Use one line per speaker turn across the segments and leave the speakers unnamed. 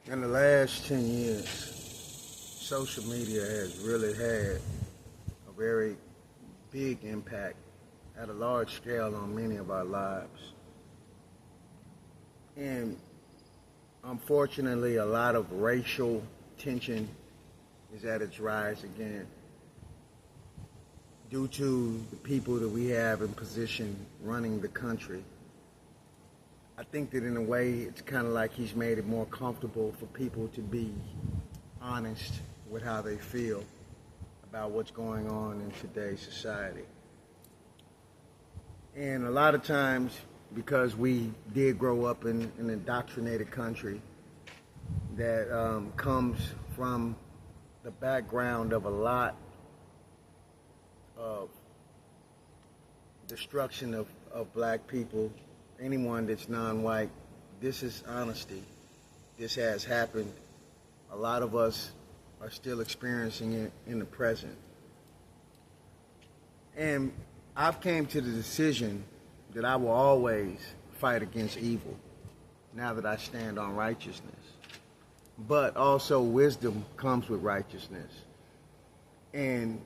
In the last 10 years, social media has really had a very big impact at a large scale on many of our lives. And unfortunately, a lot of racial tension is at its rise again due to the people that we have in position running the country. I think that in a way, it's kind of like he's made it more comfortable for people to be honest with how they feel about what's going on in today's society. And a lot of times, because we did grow up in an indoctrinated country that comes from the background of a lot of destruction of black people, anyone that's non-white, this is honesty. This has happened. A lot of us are still experiencing it in the present. And I've came to the decision that I will always fight against evil now that I stand on righteousness. But also wisdom comes with righteousness. And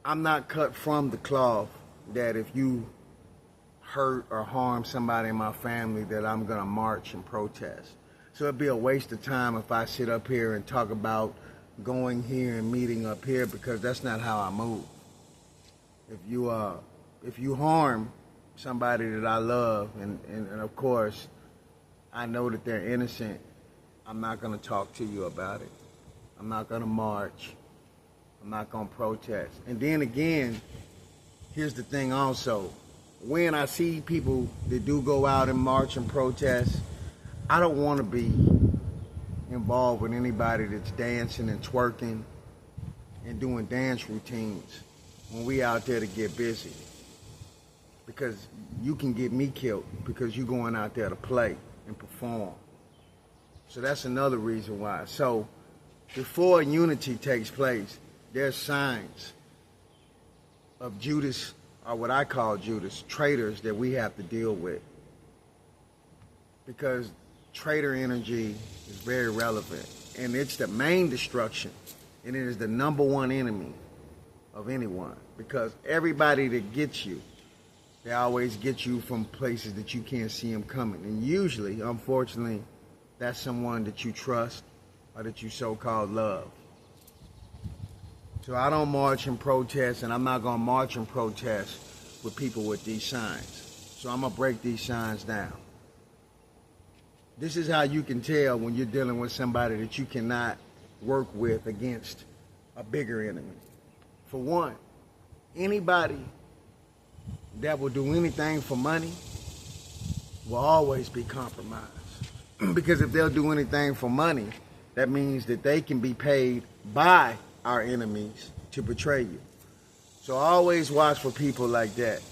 I'm not cut from the cloth that if you hurt or harm somebody in my family that I'm going to march and protest. So it'd be a waste of time if I sit up here and talk about going here and meeting up here, because that's not how I move. If you harm somebody that I love, and of course I know that they're innocent, I'm not going to talk to you about it. I'm not going to march. I'm not going to protest. And then again, here's the thing also. When I see people that do go out and march and protest, I don't want to be involved with anybody that's dancing and twerking and doing dance routines when we out there to get busy. Because you can get me killed because you're going out there to play and perform. So that's another reason why. So before unity takes place, there's signs of Judas, or what I call Judas, traitors that we have to deal with. Because traitor energy is very relevant. And it's the main destruction. And it is the number one enemy of anyone. Because everybody that gets you, they always get you from places that you can't see them coming. And usually, unfortunately, that's someone that you trust or that you so-called love. So I don't march and protest, and I'm not going to march and protest with people with these signs. So I'm going to break these signs down. This is how you can tell when you're dealing with somebody that you cannot work with against a bigger enemy. For one, anybody that will do anything for money will always be compromised. Because if they'll do anything for money, that means that they can be paid by our enemies to betray you. So always watch for people like that.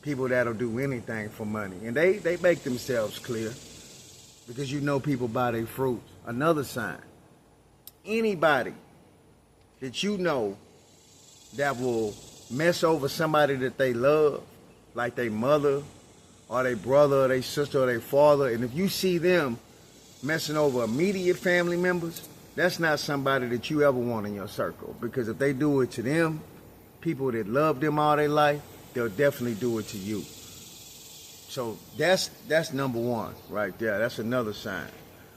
People that'll do anything for money. And they make themselves clear, because you know people by their fruits. Another sign. Anybody that you know that will mess over somebody that they love, like their mother or their brother or their sister or their father, and if you see them messing over immediate family members, that's not somebody that you ever want in your circle. Because if they do it to them, people that love them all their life, they'll definitely do it to you. So that's number one right there. That's another sign.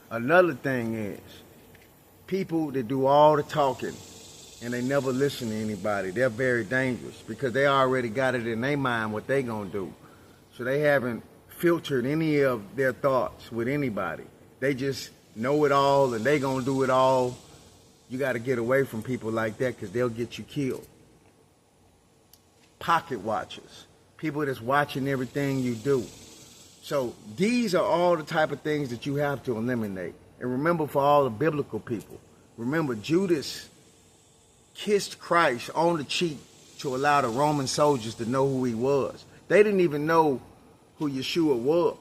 Another thing is people that do all the talking and they never listen to anybody. They're very dangerous because they already got it in their mind what they gonna do. So they haven't filtered any of their thoughts with anybody. They just know it all and they gonna do it all. You got to get away from people like that because they'll get you killed. Pocket watchers, people that's watching everything you do. So these are all the type of things that you have to eliminate. And remember, for all the biblical people, remember Judas kissed Christ on the cheek to allow the Roman soldiers to know who he was. They didn't even know who Yeshua was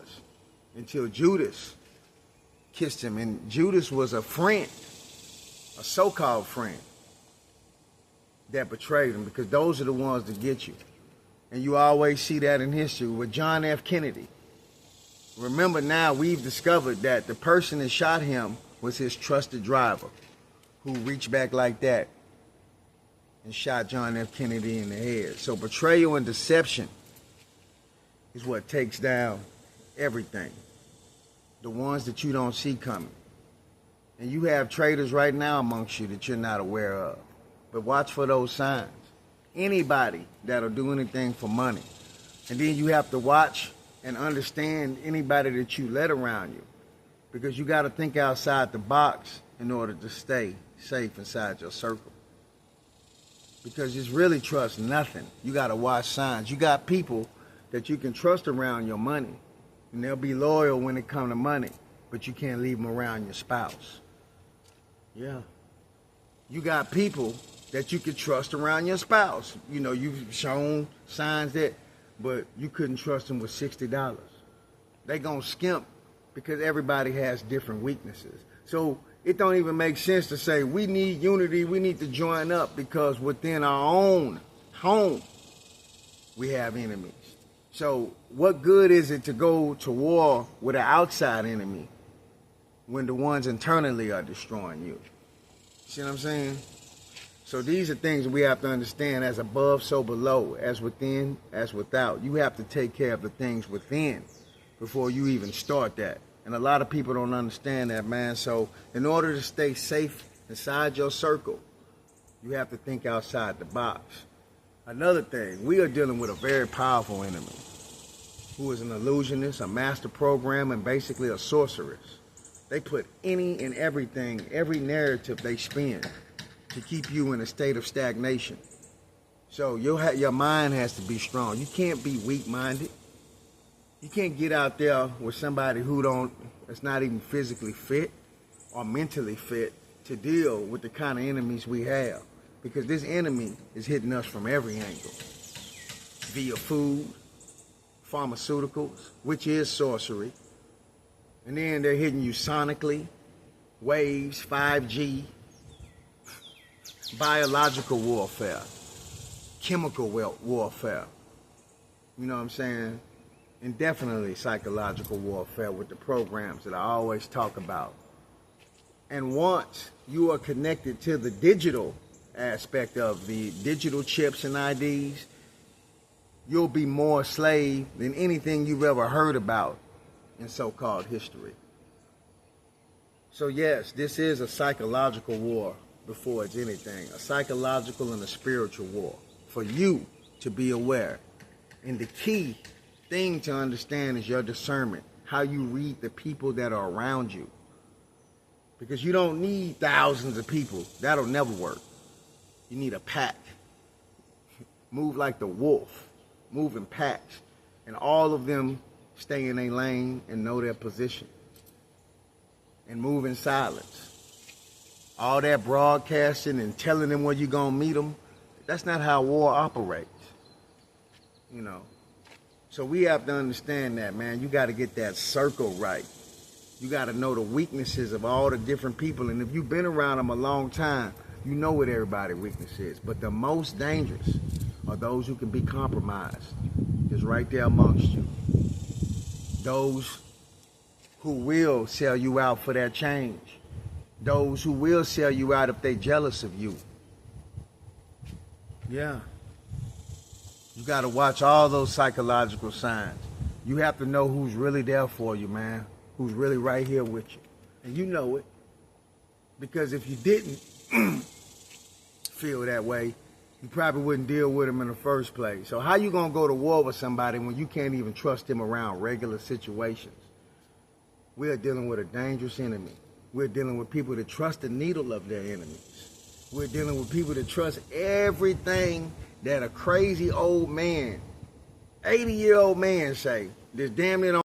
until Judas kissed him. And Judas was a friend, a so-called friend, that betrayed him, because those are the ones that get you. And you always see that in history with John F. Kennedy. Remember, now we've discovered that the person that shot him was his trusted driver who reached back like that and shot John F. Kennedy in the head. So betrayal and deception is what takes down everything. The ones that you don't see coming. And you have traitors right now amongst you that you're not aware of. But watch for those signs. Anybody that'll do anything for money. And then you have to watch and understand anybody that you let around you. Because you got to think outside the box in order to stay safe inside your circle. Because it's really trust nothing. You got to watch signs. You got people that you can trust around your money. And they'll be loyal when it comes to money. But you can't leave them around your spouse. Yeah. You got people that you can trust around your spouse. You know, you've shown signs that, but you couldn't trust them with $60. They gonna skimp because everybody has different weaknesses. So it don't even make sense to say we need unity, we need to join up, because within our own home, we have enemies. So what good is it to go to war with an outside enemy when the ones internally are destroying you? See what I'm saying? So these are things we have to understand: as above, so below, as within, as without. You have to take care of the things within before you even start that. And a lot of people don't understand that, man. So in order to stay safe inside your circle, you have to think outside the box. Another thing, we are dealing with a very powerful enemy who is an illusionist, a master programmer, and basically a sorceress. They put any and everything, every narrative they spin to keep you in a state of stagnation. So your mind has to be strong. You can't be weak-minded. You can't get out there with somebody that's not even physically fit or mentally fit to deal with the kind of enemies we have. Because this enemy is hitting us from every angle. Via food, pharmaceuticals, which is sorcery. And then they're hitting you sonically, waves, 5G, biological warfare, chemical warfare, you know what I'm saying? And definitely psychological warfare with the programs that I always talk about. And once you are connected to the digital aspect of the digital chips and IDs, you'll be more a slave than anything you've ever heard about in so-called history. So yes, this is a psychological war before it's anything. A psychological and a spiritual war for you to be aware. And the key thing to understand is your discernment, how you read the people that are around you. Because you don't need thousands of people. That'll never work. You need a pack. Move like the wolf. Move in packs. And all of them stay in their lane and know their position. And move in silence. All that broadcasting and telling them where you're going to meet them, that's not how war operates. You know. So we have to understand that, man. You got to get that circle right. You got to know the weaknesses of all the different people. And if you've been around them a long time, you know what everybody's weakness is. But the most dangerous are those who can be compromised. Just right there amongst you. Those who will sell you out for that change. Those who will sell you out if they're jealous of you. Yeah. You got to watch all those psychological signs. You have to know who's really there for you, man. Who's really right here with you. And you know it. Because if you didn't feel that way, you probably wouldn't deal with them in the first place. So how you going to go to war with somebody when you can't even trust them around regular situations? We're dealing with a dangerous enemy. We're dealing with people that trust the needle of their enemies. We're dealing with people that trust everything that a crazy old man, 80-year-old man say, this damn near don't